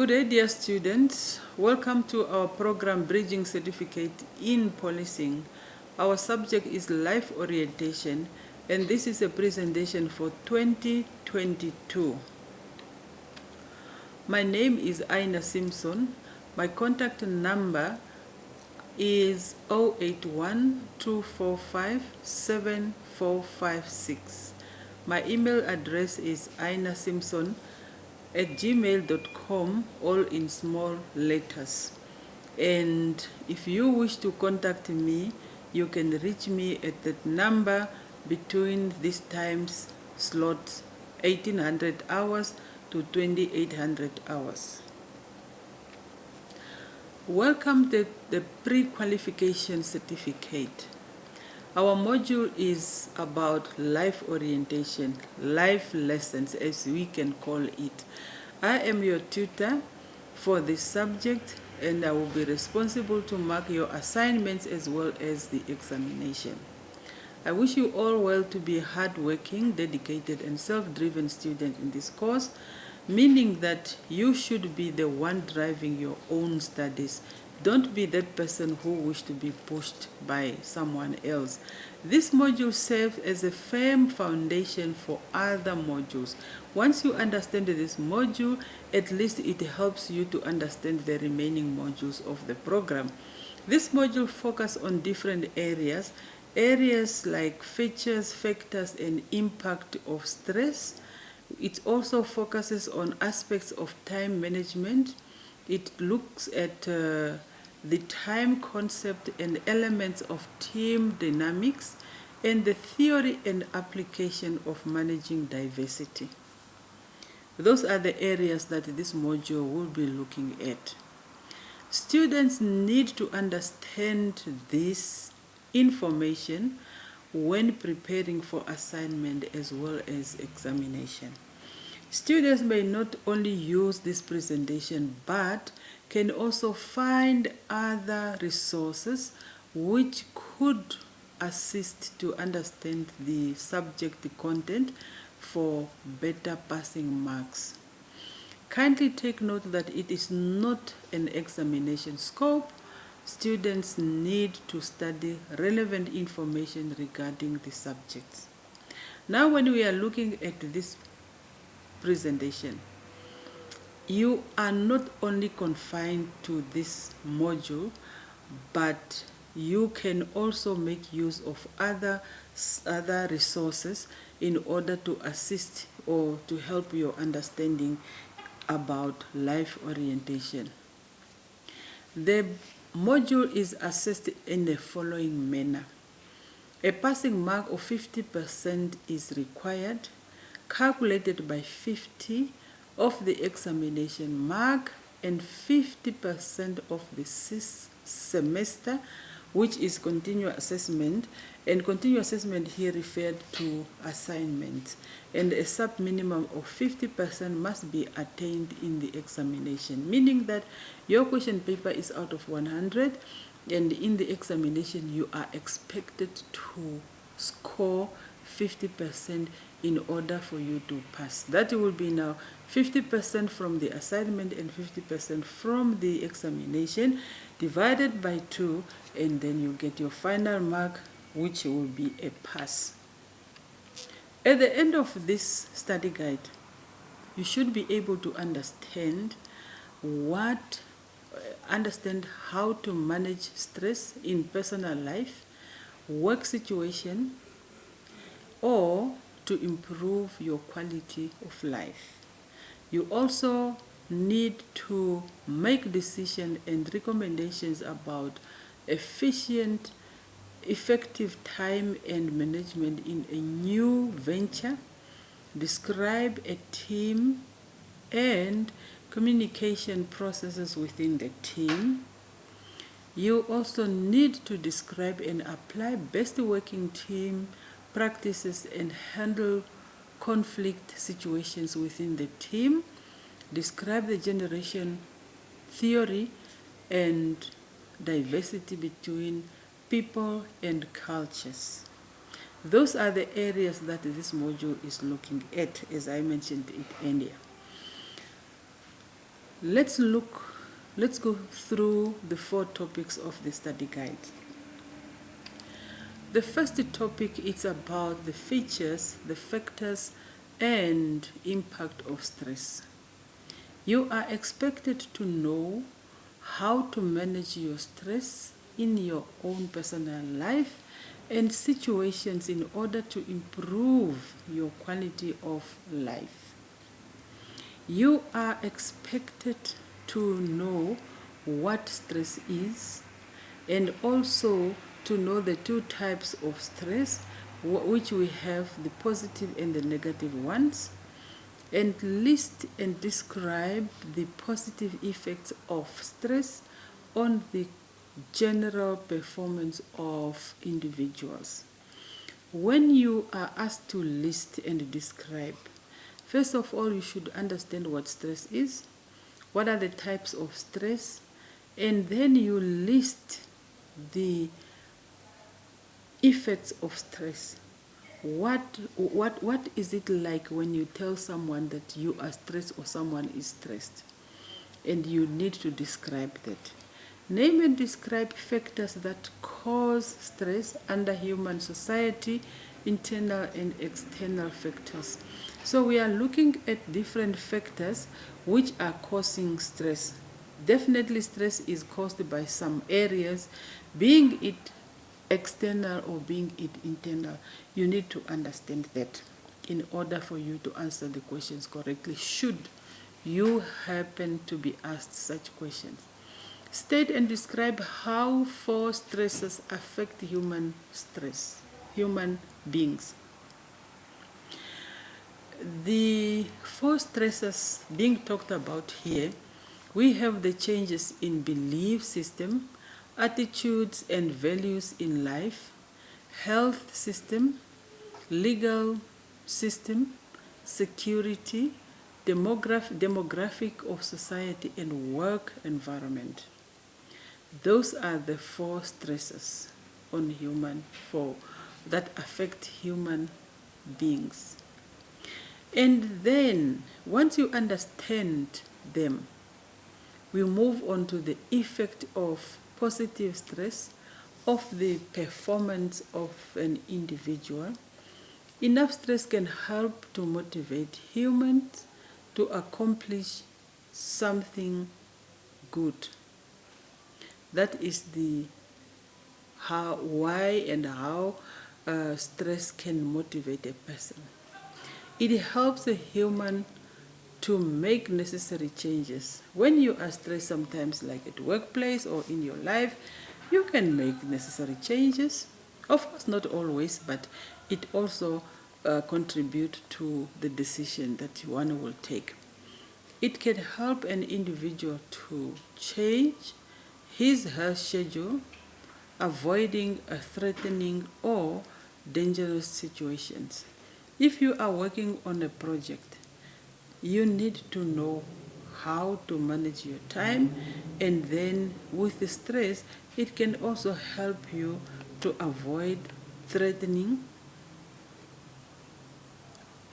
Good day, dear students. Welcome to our program Bridging Certificate in Policing. Our subject is Life Orientation, and this is a presentation for 2022. My name is Aina Simpson. My contact number is 081-245-7456. My email address is ainasimpson@gmail.com, all in small letters. And if you wish to contact me, you can reach me at that number between these times slots, 1800 hours to 2800 hours. Welcome to the pre-qualification certificate. Our module is about life orientation, life lessons as we can call it. I am your tutor for this subject, and I will be responsible to mark your assignments as well as the examination. I wish you all well to be a hardworking, dedicated, and self-driven student in this course, meaning that you should be the one driving your own studies. Don't be that person who wishes to be pushed by someone else. This module serves as a firm foundation for other modules. Once you understand this module, at least it helps you to understand the remaining modules of the program. This module focuses on different areas like features, factors, and impact of stress. It also focuses on aspects of time management. It looks at the time concept and elements of team dynamics, and the theory and application of managing diversity. Those are the areas that this module will be looking at. Students need to understand this information when preparing for assignment as well as examination. Students may not only use this presentation, but can also find other resources which could assist to understand the subject content for better passing marks. Kindly take note that it is not an examination scope. Students need to study relevant information regarding the subjects. Now, when we are looking at this presentation, you are not only confined to this module, but you can also make use of other resources in order to assist or to help your understanding about life orientation. The module is assessed in the following manner. A passing mark of 50% is required, calculated by 50 of the examination mark and 50% of the semester, which is continuous assessment, and continuous assessment here referred to assignments, and a sub minimum of 50% must be attained in the examination, meaning that your question paper is out of 100, and in the examination you are expected to score 50% in order for you to pass. That will be now 50% from the assignment and 50% from the examination, divided by 2, and then you get your final mark, which will be a pass. At the end of this study guide, you should be able to understand how to manage stress in personal life, work situation, or to improve your quality of life. You also need to make decisions and recommendations about efficient, effective time and management in a new venture, describe a team and communication processes within the team. You also need to describe and apply best working team practices and handle conflict situations within the team. Describe the generation theory and diversity between people and cultures. Those are the areas that this module is looking at, as I mentioned it earlier. let's go through the 4 topics of the study guide. The first topic is about the features, the factors, and impact of stress. You are expected to know how to manage your stress in your own personal life and situations in order to improve your quality of life. You are expected to know what stress is and also to know the 2 types of stress, which we have the positive and the negative ones, and list and describe the positive effects of stress on the general performance of individuals. When you are asked to list and describe, first of all, you should understand what stress is, what are the types of stress, and then you list the effects of stress. What is it like when you tell someone that you are stressed or someone is stressed? And you need to describe that. Name and describe factors that cause stress under human society, internal and external factors. So we are looking at different factors which are causing stress. Definitely stress is caused by some areas, being it external or being it internal. You need to understand that in order for you to answer the questions correctly, should you happen to be asked such questions. State and describe how 4 stresses affect human beings. The 4 stresses being talked about here, we have the changes in belief system, attitudes and values in life, health system, legal system, security, demographic of society, and work environment. Those are the 4 stresses that affect human beings. And then, once you understand them, we move on to the effect of positive stress of the performance of an individual. Enough stress can help to motivate humans to accomplish something good. That is the why and how stress can motivate a person. It helps a human to make necessary changes. When you are stressed, sometimes like at workplace or in your life, you can make necessary changes. Of course, not always, but it also contributes to the decision that one will take. It can help an individual to change her schedule, avoiding a threatening or dangerous situations. If you are working on a project, you need to know how to manage your time, and then with the stress, it can also help you to avoid threatening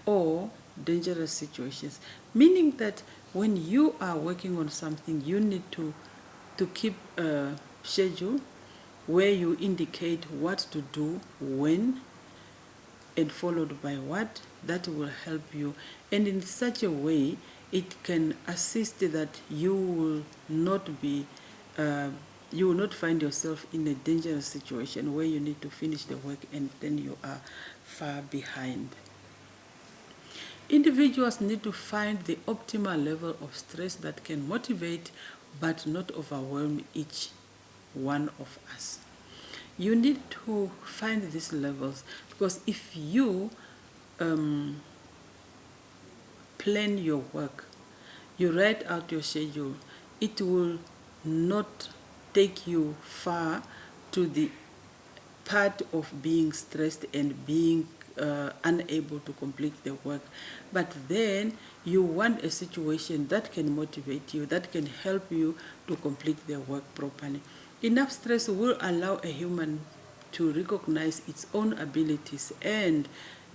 or dangerous situations. Meaning that when you are working on something, you need to keep a schedule where you indicate what to do, when, and followed by what. That will help you, and in such a way it can assist that you will not find yourself in a dangerous situation where you need to finish the work and then you are far behind. Individuals need to find the optimal level of stress that can motivate but not overwhelm each one of us. You need to find these levels, because if you plan your work, you write out your schedule, it will not take you far to the part of being stressed and being unable to complete the work. But then you want a situation that can motivate you, that can help you to complete the work properly. Enough stress will allow a human to recognize its own abilities and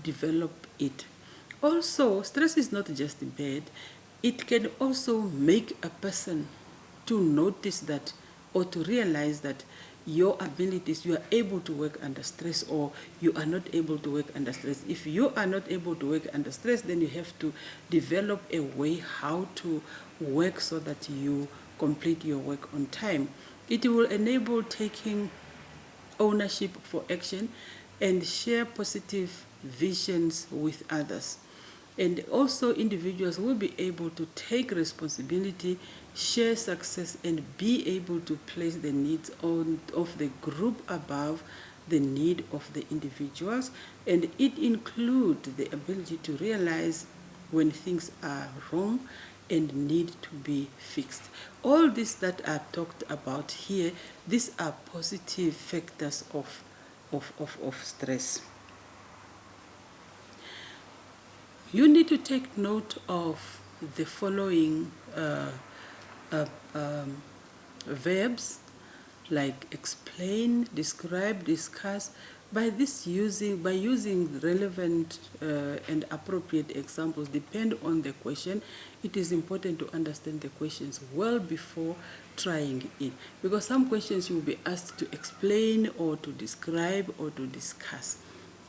develop it. Also, stress is not just bad. It can also make a person to notice that, or to realize that your abilities, you are able to work under stress, or you are not able to work under stress. If you are not able to work under stress, then you have to develop a way how to work so that you complete your work on time. It will enable taking ownership for action and share positive visions with others. And also individuals will be able to take responsibility, share success, and be able to place the needs of the group above the need of the individuals. And it includes the ability to realize when things are wrong and need to be fixed. All this that are talked about here, these are positive factors of stress. You need to take note of the following verbs, like explain, describe, discuss. By using relevant and appropriate examples, depend on the question. It is important to understand the questions well before trying it, because some questions you will be asked to explain or to describe or to discuss.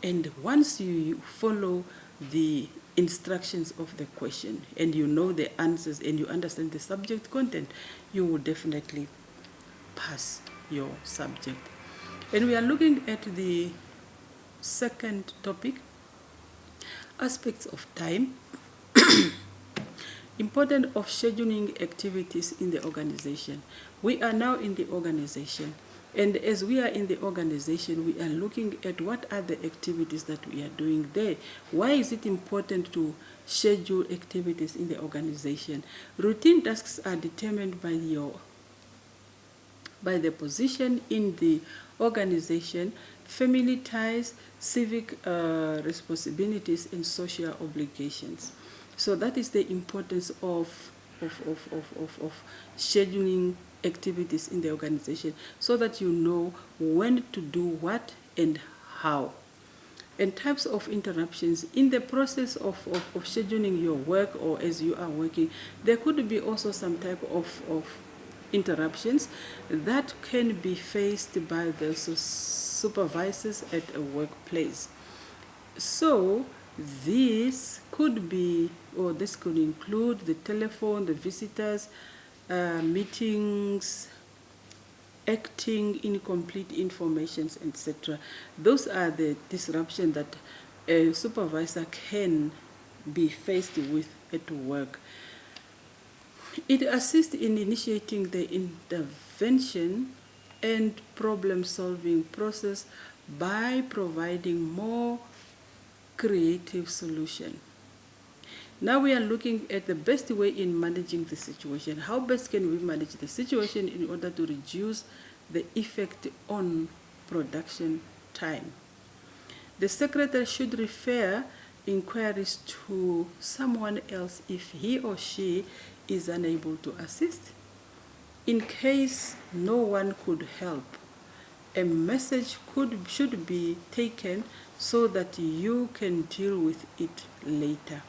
And once you follow the instructions of the question and you know the answers and you understand the subject content, you will definitely pass your subject. And we are looking at the second topic, aspects of time. Importance of scheduling activities in the organization. We are now in the organization, and as we are in the organization, we are looking at what are the activities that we are doing there. Why is it important to schedule activities in the organization? Routine tasks are determined by the position in the organization, family ties, civic responsibilities, and social obligations. So that is the importance of scheduling activities in the organization, so that you know when to do what and how. And types of interruptions. In the process of scheduling your work, or as you are working, there could be also some type of interruptions that can be faced by the supervisors at a workplace. So this could be, or this could include the telephone, the visitors, meetings, acting, incomplete informations, etc. Those are the disruptions that a supervisor can be faced with at work. It assists in initiating the intervention and problem-solving process by providing more creative solution. Now we are looking at the best way in managing the situation. How best can we manage the situation in order to reduce the effect on production time? The secretary should refer inquiries to someone else if he or she is unable to assist. In case no one could help, a message should be taken so that you can deal with it later.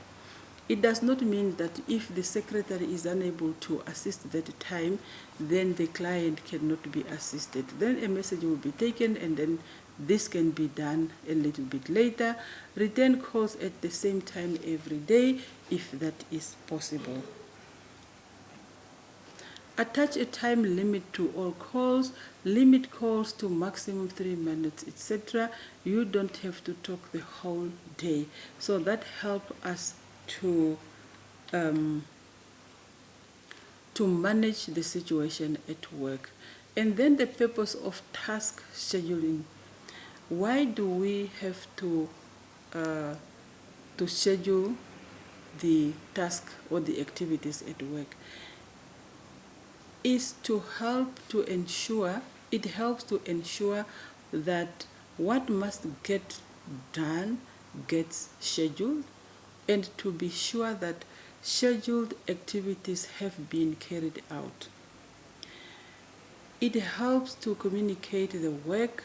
It does not mean that if the secretary is unable to assist that time, then the client cannot be assisted. Then a message will be taken, and then this can be done a little bit later. Return calls at the same time every day if that is possible. Attach a time limit to all calls, limit calls to maximum 3 minutes, etc. You don't have to talk the whole day. So that helps us to manage the situation at work. And then the purpose of task scheduling. Why do we have to schedule the task or the activities at work? Is to help to ensure, it helps to ensure that what must get done gets scheduled, and to be sure that scheduled activities have been carried out. It helps to communicate the work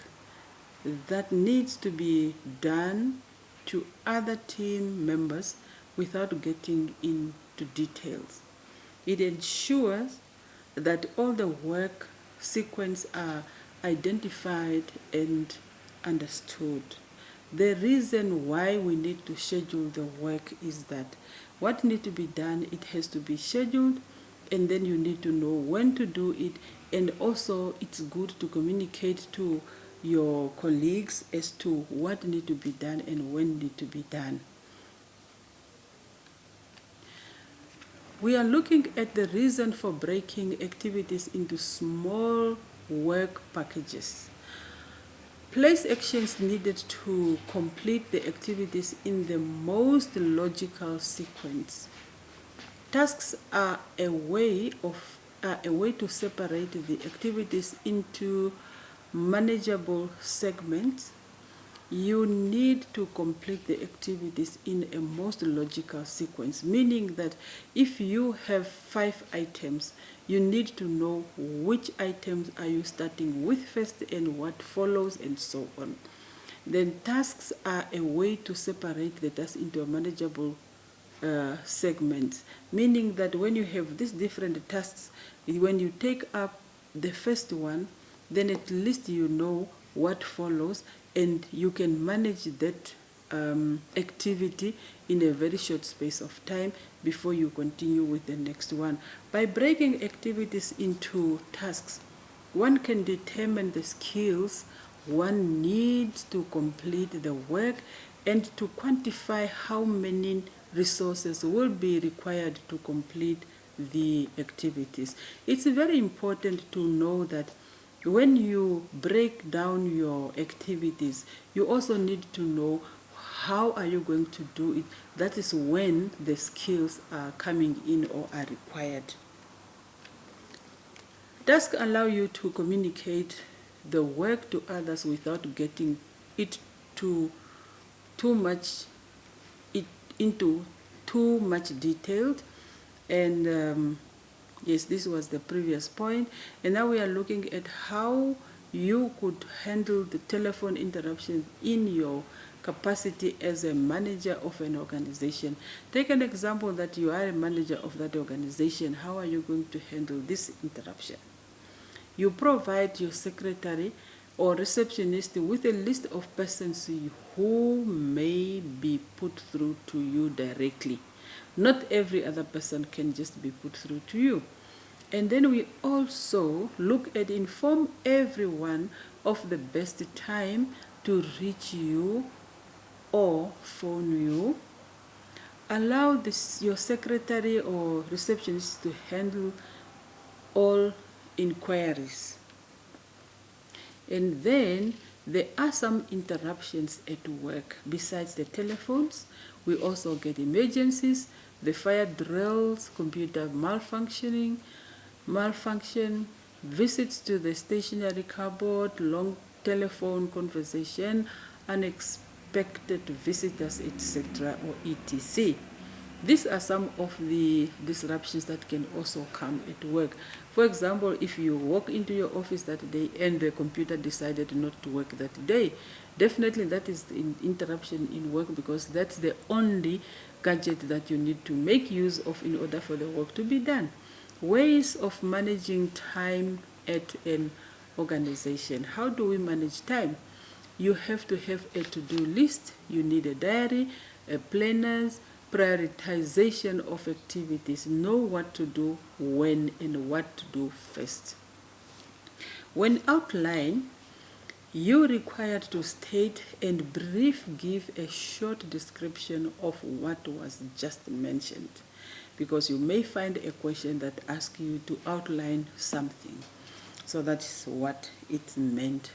that needs to be done to other team members without getting into to details. It ensures that all the work sequence are identified and understood. The reason why we need to schedule the work is that what needs to be done, it has to be scheduled, and then you need to know when to do it, and also it's good to communicate to your colleagues as to what needs to be done and when need to be done. We are looking at the reason for breaking activities into small work packages. Place actions needed to complete the activities in the most logical sequence. Tasks are a way to separate the activities into manageable segments. You need to complete the activities in a most logical sequence, meaning that if you have 5 items, you need to know which items are you starting with first and what follows and so on. Then tasks are a way to separate the tasks into a manageable segments, meaning that when you have these different tasks, when you take up the first one, then at least you know what follows, and you can manage that activity in a very short space of time before you continue with the next one. By breaking activities into tasks, one can determine the skills one needs to complete the work and to quantify how many resources will be required to complete the activities. It's very important to know that when you break down your activities, you also need to know how are you going to do it. That is when the skills are coming in or are required. Tasks allow you to communicate the work to others without getting it into too much detailed. And yes, this was the previous point. And now we are looking at how you could handle the telephone interruption in your capacity as a manager of an organization. Take an example that you are a manager of that organization. How are you going to handle this interruption? You provide your secretary or receptionist with a list of persons who may be put through to you directly. Not every other person can just be put through to you. And then we also look at inform everyone of the best time to reach you or phone you. Allow your secretary or receptionist to handle all inquiries. And then there are some interruptions at work. Besides the telephones, we also get emergencies, the fire drills, computer malfunction, visits to the stationery cupboard, long telephone conversation, unexpected visitors, etc. or etc. These are some of the disruptions that can also come at work. For example, if you walk into your office that day and the computer decided not to work that day, definitely that is an interruption in work, because that's the only gadget that you need to make use of in order for the work to be done. Ways of managing time at an organization. How do we manage time? You have to have a to-do list. You need a diary, a planners, prioritization of activities. Know what to do when and what to do first. When outline, you're required to state and give a short description of what was just mentioned, because you may find a question that asks you to outline something. So that's what it meant.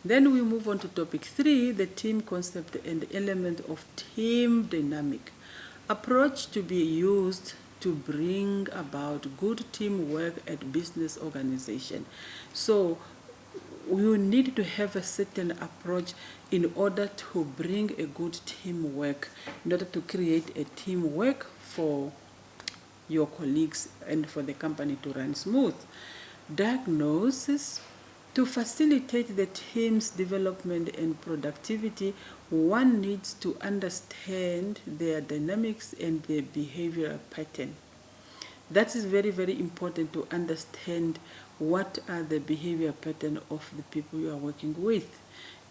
Then we move on to topic 3, the team concept and element of team dynamic. Approach to be used to bring about good teamwork at business organization. So you need to have a certain approach in order to bring a good teamwork, in order to create a teamwork for your colleagues and for the company to run smooth. Diagnosis. To facilitate the team's development and productivity, one needs to understand their dynamics and their behavioral pattern. That is very, very important, to understand what are the behavior pattern of the people you are working with.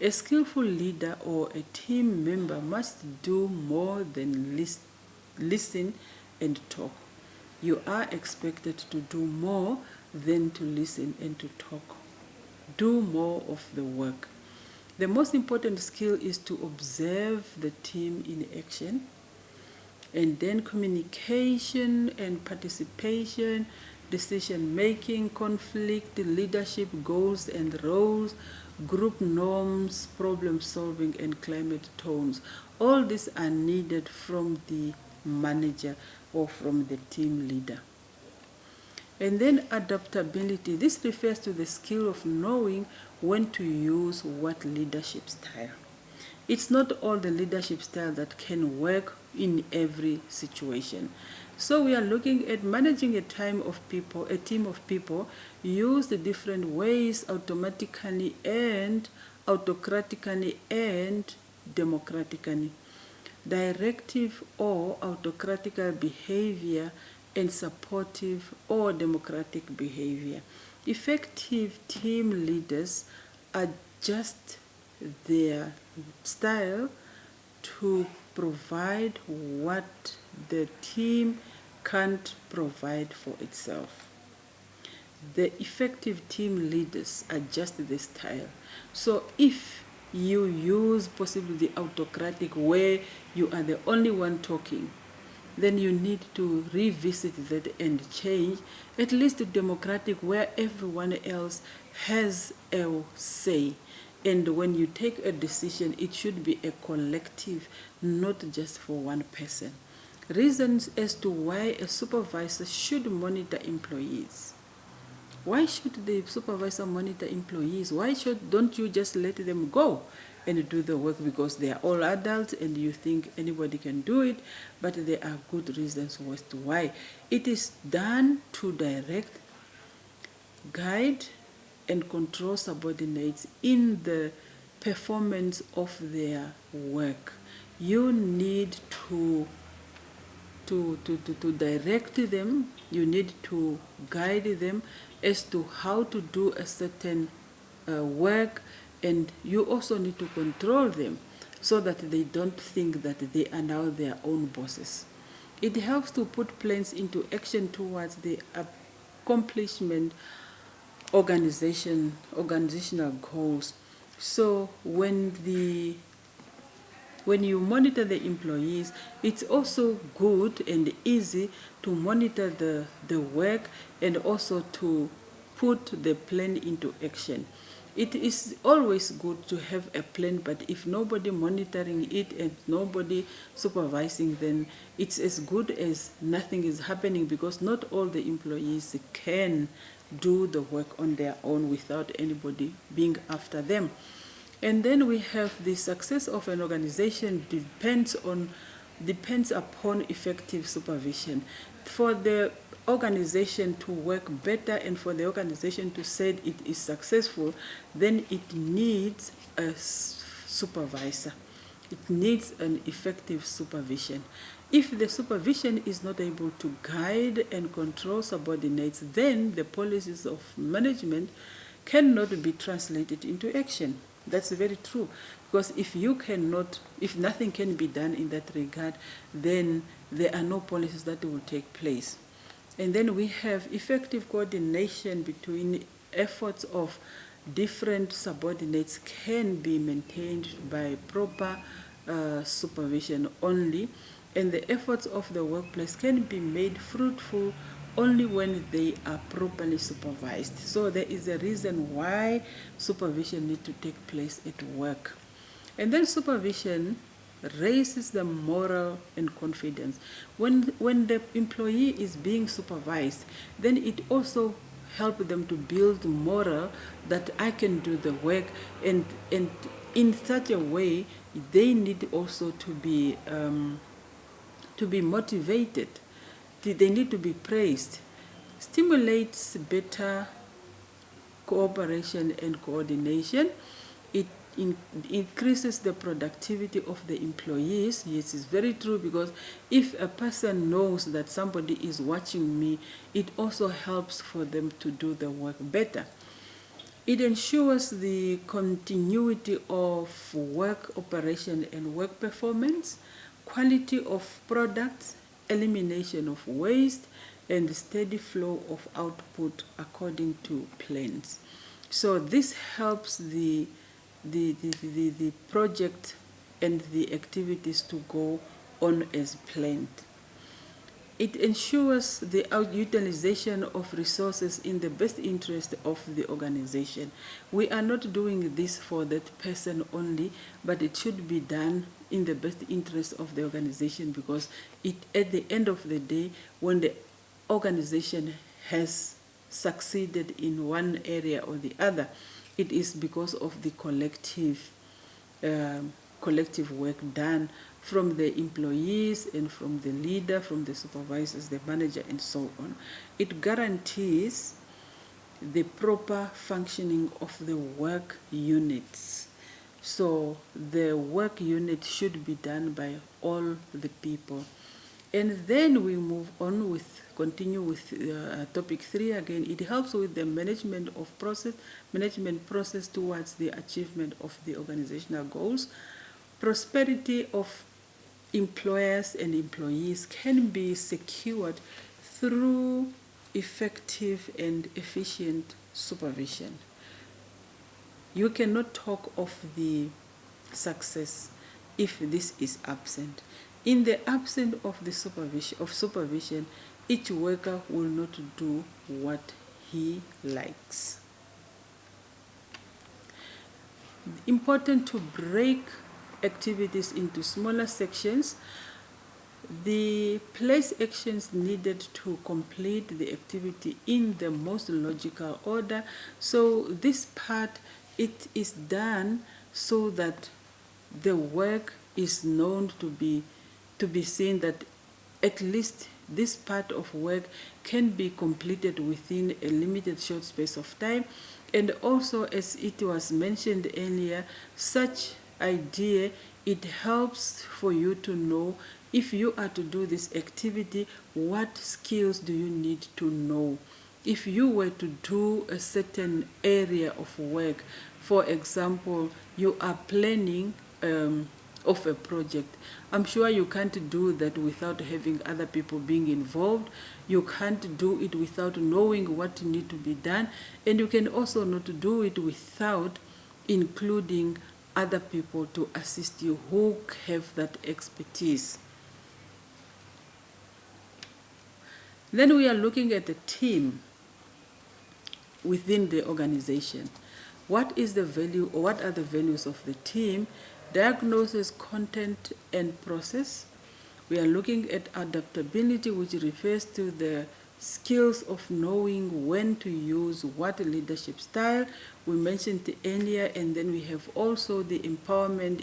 A skillful leader or a team member must do more than listen and talk. You are expected to do more than to listen and to talk. Do more of the work. The most important skill is to observe the team in action, and then communication and participation, decision making, conflict, leadership, goals and roles, group norms, problem solving, and climate tones. All these are needed from the manager or from the team leader. And then adaptability. This refers to the skill of knowing when to use what leadership style. It's not all the leadership style that can work in every situation. So we are looking at managing a team of people used different ways, automatically and autocratically and democratically. Directive or autocratical behavior and supportive or democratic behavior. Effective team leaders adjust their style to provide what the team can't provide for itself. The effective team leaders adjust the style. So if you use possibly the autocratic where you are the only one talking, then you need to revisit that and change at least the democratic where everyone else has a say. And when you take a decision, it should be a collective, not just for one person. Reasons as to why a supervisor should monitor employees. Why should the supervisor monitor employees? Don't you just let them go and do the work because they are all adults and you think anybody can do it? But there are good reasons as to why. It is done to direct, guide, and control subordinates in the performance of their work. You need to direct them, you need to guide them as to how to do a certain work, and you also need to control them so that they don't think that they are now their own bosses. It helps to put plans into action towards the accomplishment organizational goals. So when you monitor the employees, it's also good and easy to monitor the work and also to put the plan into action. It is always good to have a plan, but if nobody monitoring it and nobody supervising, then it's as good as nothing is happening, because not all the employees can do the work on their own without anybody being after them. And then we have the success of an organization depends upon effective supervision. For the organization to work better and for the organization to say it is successful, then it needs a supervisor. It needs an effective supervision. If the supervision is not able to guide and control subordinates, then the policies of management cannot be translated into action. That's very true, because if nothing can be done in that regard, then there are no policies that will take place. And then we have effective coordination between efforts of different subordinates can be maintained by proper supervision only, and the efforts of the workplace can be made fruitful only when they are properly supervised. So there is a reason why supervision needs to take place at work. And then supervision raises the morale and confidence. When the employee is being supervised, then it also helps them to build morale that I can do the work, and in such a way they need also to be motivated. They need to be praised. Stimulates better cooperation and coordination. It increases the productivity of the employees. Yes, it's very true, because if a person knows that somebody is watching me, it also helps for them to do the work better. It ensures the continuity of work operation and work performance, quality of products, elimination of waste, and steady flow of output according to plans. So this helps the project and the activities to go on as planned. It ensures the utilization of resources in the best interest of the organization. We are not doing this for that person only, but it should be done in the best interest of the organization, because at the end of the day, when the organization has succeeded in one area or the other, it is because of the collective work done from the employees and from the leader, from the supervisors, the manager, and so on. It guarantees the proper functioning of the work units. So the work unit should be done by all the people. And then we continue with topic 3 again. It helps with the management process towards the achievement of the organizational goals. Prosperity of employers and employees can be secured through effective and efficient supervision. You cannot talk of the success if this is absent. In the absence of the supervision, each worker will not do what he likes. Important to break activities into smaller sections. The place actions needed to complete the activity in the most logical order. So this part, it is done so that the work is known to be seen, that at least this part of work can be completed within a limited short space of time. And also, as it was mentioned earlier, such idea, it helps for you to know, if you are to do this activity, what skills do you need to know. If you were to do a certain area of work, for example, you are planning of a project, I'm sure you can't do that without having other people being involved. You can't do it without knowing what needs to be done, and you can also not do it without including other people to assist you who have that expertise. Then we are looking at the team within the organization. What is the value, or what are the values of the team? Diagnosis, content, and process. We are looking at adaptability, which refers to the skills of knowing when to use what leadership style. We mentioned it earlier, and then we have also the empowerment.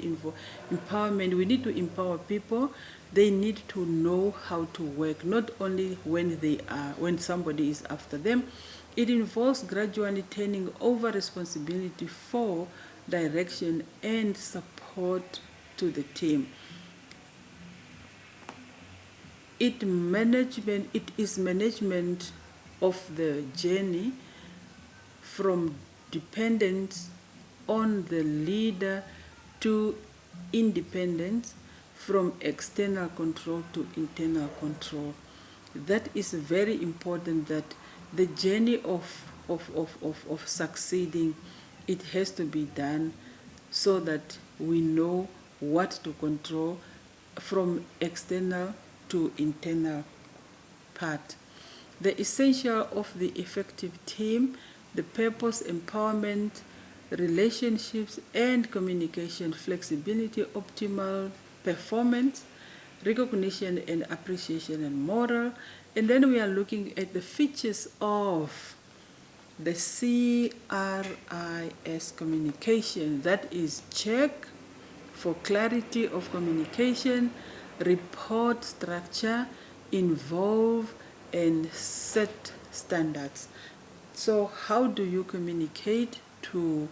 Empowerment, we need to empower people. They need to know how to work, not only when somebody is after them. It involves gradually turning over responsibility for direction and support to the team. It is management of the journey from dependence on the leader to independence, from external control to internal control. That is very important, that the journey of succeeding, it has to be done so that we know what to control from external to internal part. The essential of the effective team, the purpose, empowerment, relationships and communication, flexibility, optimal performance, recognition and appreciation, and moral. And then we are looking at the features of the CRIS communication. That is check for clarity of communication, report structure, involve, and set standards. So how do you communicate to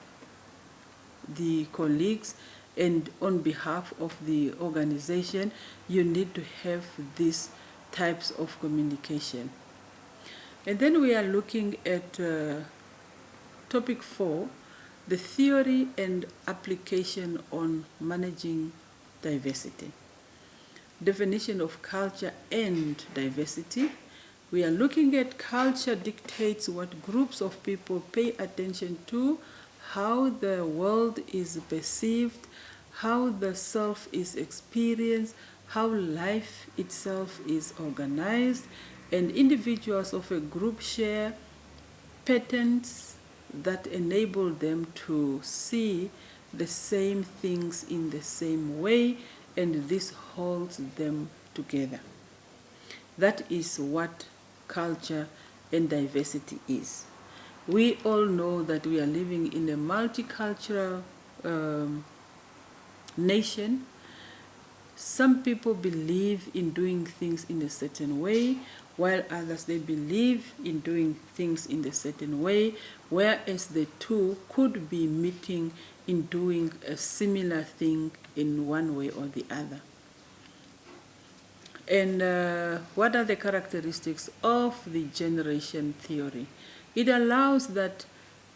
the colleagues and on behalf of the organization, you need to have these types of communication. And then we are looking at topic 4, the theory and application on managing diversity. Definition of culture and diversity. We are looking at culture dictates what groups of people pay attention to, how the world is perceived, how the self is experienced, how life itself is organized, and individuals of a group share patterns that enable them to see the same things in the same way, and this holds them together. That is what culture and diversity is. We all know that we are living in a multicultural nation. Some people believe in doing things in a certain way, while others, they believe in doing things in a certain way, whereas the two could be meeting in doing a similar thing in one way or the other. And what are the characteristics of the generation theory? It allows that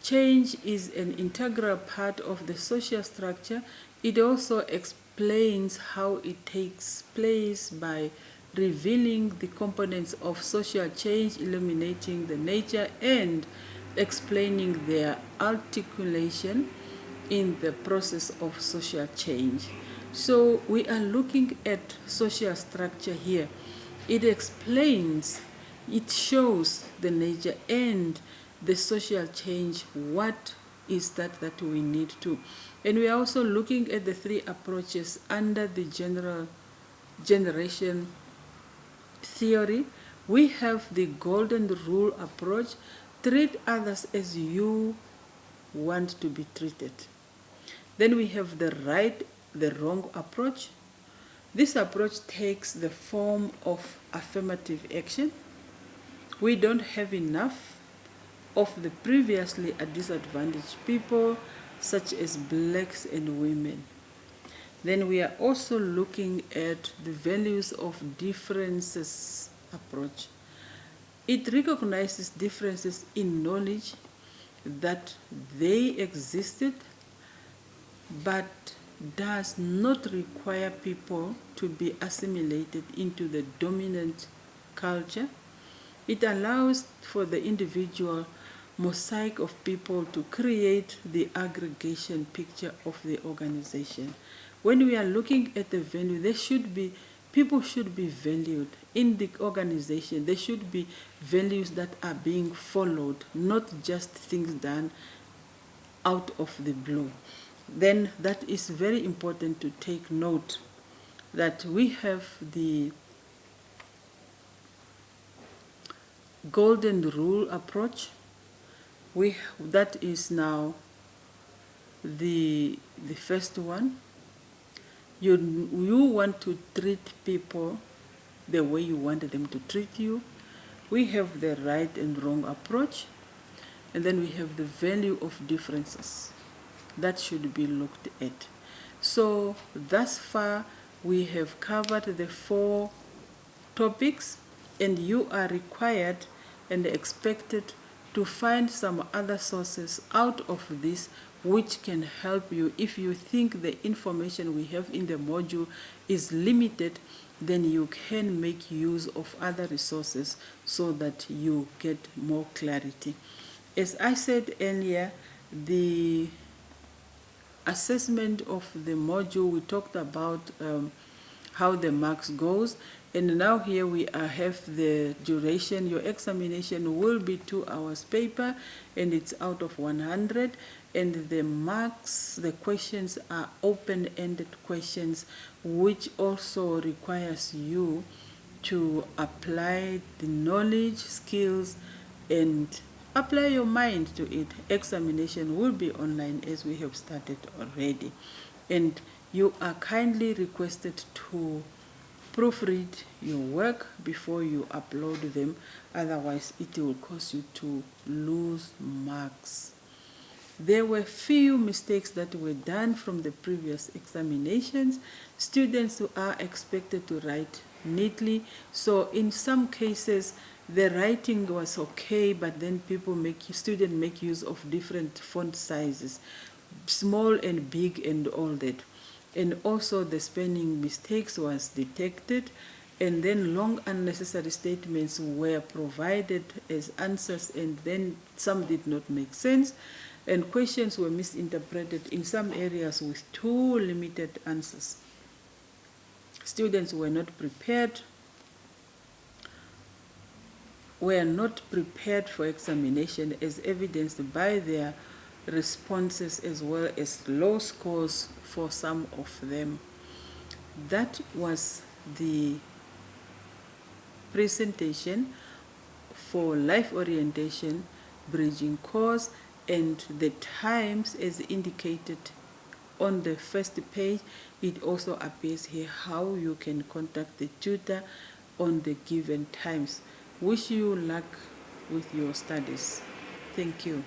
change is an integral part of the social structure. It also explains how it takes place by revealing the components of social change, illuminating the nature, and explaining their articulation in the process of social change. So we are looking at social structure here. It explains, it shows the nature and the social change, what is that we need to. And we are also looking at the 3 approaches under the generation theory. We have the golden rule approach: treat others as you want to be treated. Then we have the right, the wrong approach. This approach takes the form of affirmative action. We don't have enough of the previously disadvantaged people, such as blacks and women. Then we are also looking at the values of differences approach. It recognizes differences in knowledge, that they existed, but does not require people to be assimilated into the dominant culture. It allows for the individual mosaic of people to create the aggregation picture of the organization. When we are looking at the value, people should be valued in the organization. There should be values that are being followed, not just things done out of the blue. Then that is very important to take note that we have the golden rule approach. That is now the first one. You want to treat people the way you want them to treat you. We have the right and wrong approach, and then we have the value of differences that should be looked at. So thus far we have covered the 4 topics, and you are required and expected to find some other sources out of this which can help you. If you think the information we have in the module is limited, then you can make use of other resources so that you get more clarity. As I said earlier, the assessment of the module, we talked about how the marks goes, and now here we have the duration. Your examination will be 2 hours paper, and it's out of 100, and the marks, the questions are open-ended questions, which also requires you to apply the knowledge, skills, and apply your mind to it. Examination will be online, as we have started already, and you are kindly requested to proofread your work before you upload them, otherwise it will cause you to lose marks. There were few mistakes that were done from the previous examinations. Students are expected to write neatly. So in some cases, the writing was okay, but then students make use of different font sizes, small and big and all that. And also the spelling mistakes was detected, and then long unnecessary statements were provided as answers, and then some did not make sense, and questions were misinterpreted in some areas with too limited answers. Students were not prepared for examination, as evidenced by their responses as well as low scores for some of them. That was the presentation for life orientation bridging course, and the times as indicated on the first page. It also appears here how you can contact the tutor on the given times. Wish you luck with your studies. Thank you.